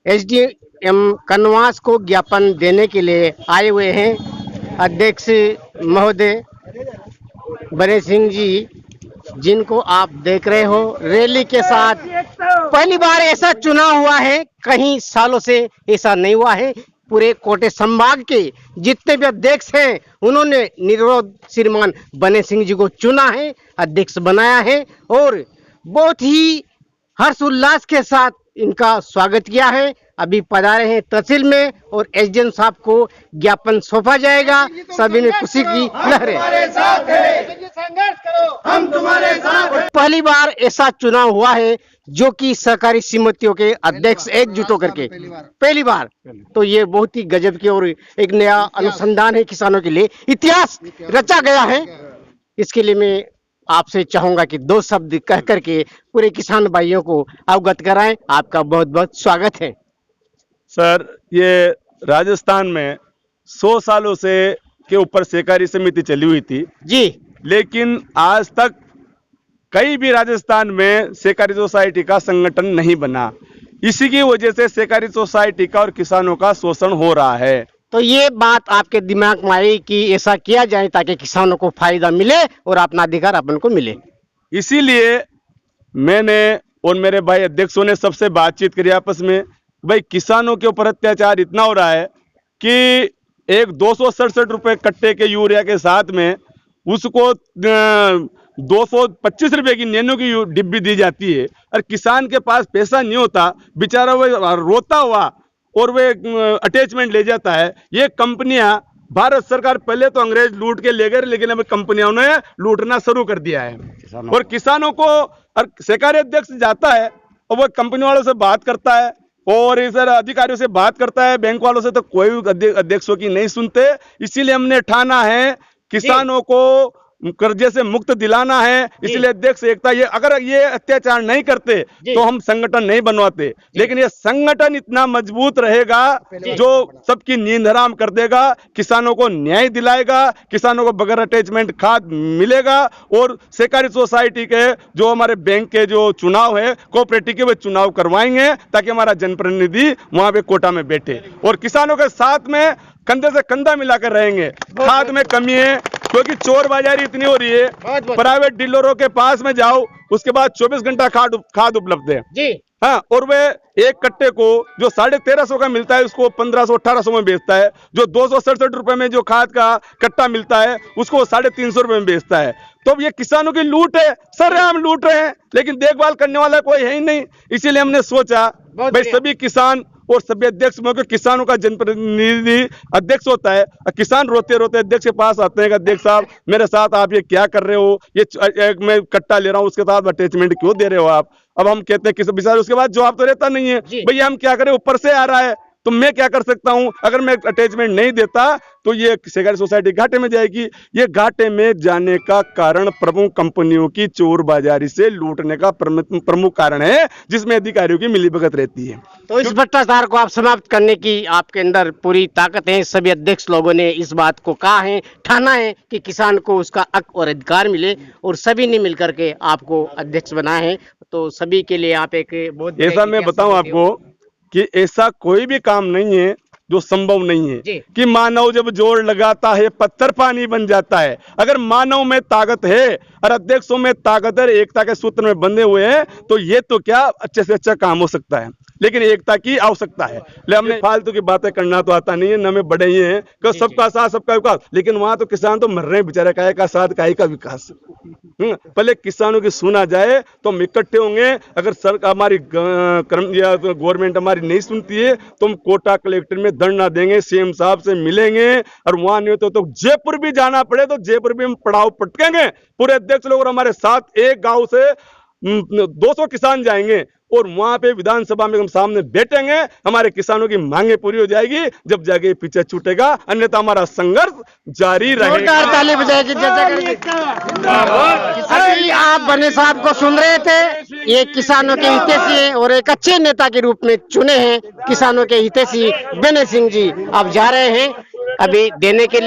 SDM Kanwas को ज्ञापन देने के लिए आए हुए हैं अध्यक्ष महोदय बने सिंह जी, जिनको आप देख रहे हो रैली के साथ। पहली बार ऐसा चुनाव हुआ है, कहीं सालों से ऐसा नहीं हुआ है। पूरे कोटे संभाग के जितने भी अध्यक्ष हैं उन्होंने निर्विरोध श्रीमान बने सिंह जी को चुना है, अध्यक्ष बनाया है और बहुत ही हर्ष उल्लास के साथ इनका स्वागत किया है। अभी पधारे हैं तहसील में और एसडीएम साहब को ज्ञापन सौंपा जाएगा। सभी ने खुशी की लहरें। संघर्ष करो, हम तुम्हारे साथ हैं। पहली बार ऐसा चुनाव हुआ है जो कि सहकारी समितियों के अध्यक्ष एकजुट होकर के पहली बार, तो ये बहुत ही गजब की और एक नया अनुसंधान है किसानों के लिए, इतिहास रचा गया है। इसके लिए मैं आपसे चाहूंगा कि दो शब्द कह करके पूरे किसान भाइयों को अवगत कराएं। आपका बहुत बहुत स्वागत है। सर, ये राजस्थान में 100 सालों से के ऊपर सहकारी समिति चली हुई थी जी, लेकिन आज तक कहीं भी राजस्थान में सहकारी सोसाइटी का संगठन नहीं बना। इसी की वजह से सहकारी सोसाइटी का और किसानों का शोषण हो रहा है। तो ये बात आपके दिमाग में आई कि ऐसा किया जाए ताकि किसानों को फायदा मिले और अपना अधिकार अपन को मिले। इसीलिए मैंने और मेरे भाई अध्यक्षों ने सबसे बातचीत करी आपस में, भाई किसानों के ऊपर अत्याचार इतना हो रहा है कि एक 267 रुपए कट्टे के यूरिया के साथ में उसको 225 रुपए की नैनो की डिब्बी दी जाती है और किसान के पास पैसा नहीं होता, बेचारा वो रोता हुआ और वे अटैचमेंट ले जाता है। ये कंपनियां, भारत सरकार पहले तो अंग्रेज लूट के ले गए, लेकिन अब कंपनियों ने लूटना शुरू कर दिया है और किसानों को। और सहकारी अध्यक्ष जाता है और वो कंपनी वालों से बात करता है और इस अधिकारियों से बात करता है, बैंक वालों से तो कोई अध्यक्षों की नहीं सुनते। इसीलिए हमने ठाना है किसानों को कर्जे से मुक्त दिलाना है। इसलिए अध्यक्ष एकता, ये अगर ये अत्याचार नहीं करते तो हम संगठन नहीं बनवाते, लेकिन ये संगठन इतना मजबूत रहेगा जो सबकी नींद हराम कर देगा, किसानों को न्याय दिलाएगा, किसानों को बगैर अटैचमेंट खाद मिलेगा। और सहकारी सोसाइटी के जो हमारे बैंक के जो चुनाव है, कोऑपरेटिव के वे चुनाव करवाएंगे ताकि हमारा जनप्रतिनिधि वहां पे कोटा में बैठे और किसानों के साथ में कंधे से कंधा मिलाकर रहेंगे। खाद में कमी है क्योंकि चोर बाजारी इतनी हो रही है, प्राइवेट डीलरों के पास में जाओ, उसके बाद 24 घंटा खाद उपलब्ध है जी। हाँ, और वे एक कट्टे को जो 1350 का मिलता है उसको 1500-1800 में बेचता है। जो 267 रुपए में जो खाद का कट्टा मिलता है उसको 350 रुपए में बेचता है। तो ये किसानों की लूट है, सरेआम लूट रहे हैं, लेकिन देखभाल करने वाला कोई है ही नहीं। इसीलिए हमने सोचा भाई सभी किसान और सभी अध्यक्ष में किसानों का जनप्रतिनिधि अध्यक्ष होता है। किसान रोते रोते अध्यक्ष के पास आते हैं, अध्यक्ष साहब मेरे साथ आप ये क्या कर रहे हो, ये मैं कट्टा ले रहा हूँ उसके साथ अटैचमेंट क्यों दे रहे हो आप। अब हम कहते हैं किस बिचारे, उसके बाद जवाब तो रहता नहीं है, भैया हम क्या करें, ऊपर से आ रहा है तो मैं क्या कर सकता हूं। अगर मैं अटैचमेंट नहीं देता तो ये सहकारी सोसाइटी घाटे में जाएगी। ये घाटे में जाने का कारण प्रमुख कंपनियों की चोर बाजारी से लूटने का प्रमुख कारण है, जिसमें अधिकारियों की मिलीभगत रहती है। तो इस भ्रष्टाचार को आप समाप्त करने की आपके अंदर पूरी ताकत है। सभी अध्यक्ष लोगों ने इस बात को कहा है, ठाना है कि किसान को उसका हक और अधिकार मिले और सभी ने मिलकर के आपको अध्यक्ष बनाया है। तो सभी के लिए आप एक बहुत ऐसा मैं बताऊं आपको कि ऐसा कोई भी काम नहीं है जो संभव नहीं है कि मानव जब जोर लगाता है पत्थर पानी बन जाता है। अगर मानव में ताकत है और अध्यक्षों में ताकत है, एकता के सूत्र में बंधे हुए हैं, तो ये तो क्या अच्छे से अच्छा काम हो सकता है, लेकिन एकता की आवश्यकता है। ले हमने फालतू की बातें करना तो आता नहीं है, न में बड़े ही हैं कि सबका साथ सबका विकास, लेकिन वहां तो किसान तो मर रहे हैं बेचारे, काय का साथ काय का विकास। पहले किसानों की सुना जाए तो हम इकट्ठे होंगे। अगर सरकार हमारी गवर्नमेंट हमारी नहीं सुनती है तो हम कोटा कलेक्टर में धरना देंगे, सीएम साहब से मिलेंगे और वहां नहीं तो जयपुर भी जाना पड़े तो जयपुर भी हम पड़ाव पटकेंगे। पूरे अध्यक्ष लोग और हमारे साथ एक गांव से 200 किसान जाएंगे और वहां पे विधानसभा में हम सामने बैठेंगे। हमारे किसानों की मांगे पूरी हो जाएगी, जब जाके पीछे छूटेगा, अन्यथा हमारा संघर्ष जारी रहेगा। ताली बजाएगी। अभी आप बने साहब को सुन रहे थे, ये किसानों के हितैषी और एक अच्छे नेता के रूप में चुने हैं किसानों के हितैषी बने सिंह जी। अब जा रहे हैं अभी देने के लिए।